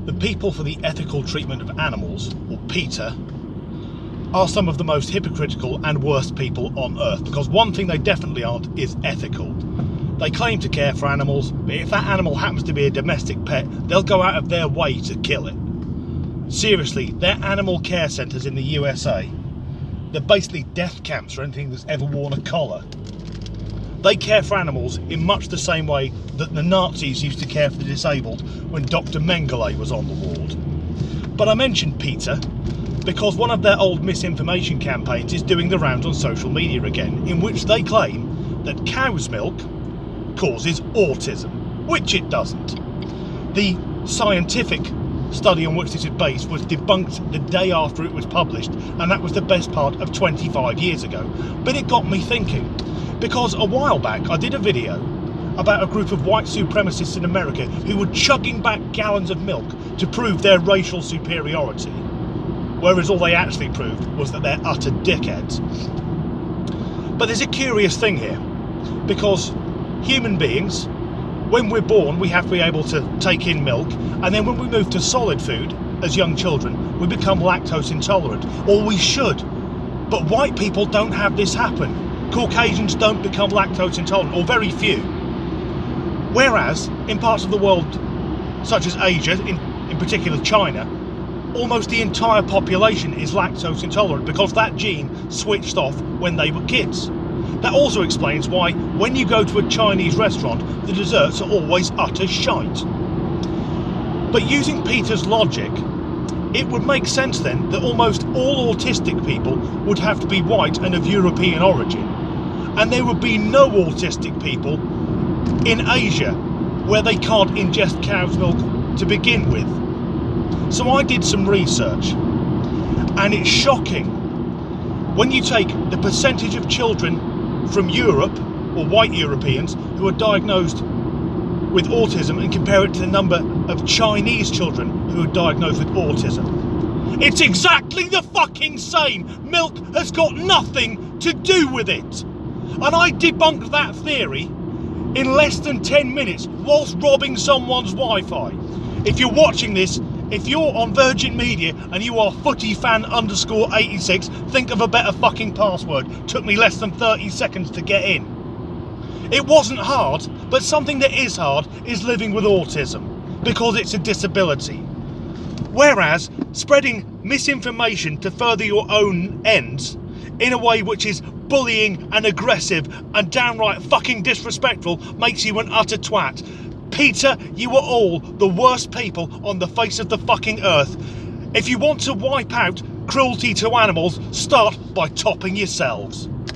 The People for the Ethical Treatment of Animals, or PETA, are some of the most hypocritical and worst people on earth, because one thing they definitely aren't is ethical. They claim to care for animals, but if that animal happens to be a domestic pet, they'll go out of their way to kill it. Seriously, their animal care centres in the USA, they're basically death camps for anything that's ever worn a collar. They care for animals in much the same way that the Nazis used to care for the disabled when Dr. Mengele was on the ward. But I mentioned PETA because one of their old misinformation campaigns is doing the rounds on social media again, in which they claim that cow's milk causes autism, which it doesn't. The scientific study on which this is based was debunked the day after it was published, and that was the best part of 25 years ago. But it got me thinking, because a while back I did a video about a group of white supremacists in America who were chugging back gallons of milk to prove their racial superiority, whereas all they actually proved was that they're utter dickheads. But there's a curious thing here, because human beings, when we're born, we have to be able to take in milk, and then when we move to solid food as young children, we become lactose intolerant, or we should. But white people don't have this happen. Caucasians don't become lactose intolerant, or very few. Whereas in parts of the world such as Asia, in particular China, almost the entire population is lactose intolerant because that gene switched off when they were kids. That also explains why when you go to a Chinese restaurant, the desserts are always utter shite. But using PETA's logic, it would make sense then that almost all autistic people would have to be white and of European origin, and there would be no autistic people in Asia where they can't ingest cow's milk to begin with. So I did some research, and it's shocking when you take the percentage of children from Europe, or white Europeans, who are diagnosed with autism and compare it to the number of Chinese children who are diagnosed with autism. It's exactly the fucking same! Milk has got nothing to do with it! And I debunked that theory in less than 10 minutes whilst robbing someone's Wi-Fi. If you're watching this, if you're on Virgin Media and you are footyfan_86, think of a better fucking password. Took me less than 30 seconds to get in. It wasn't hard, but something that is hard is living with autism, because it's a disability. Whereas spreading misinformation to further your own ends in a way which is bullying and aggressive and downright fucking disrespectful makes you an utter twat. PETA, you are all the worst people on the face of the fucking earth. If you want to wipe out cruelty to animals, start by topping yourselves.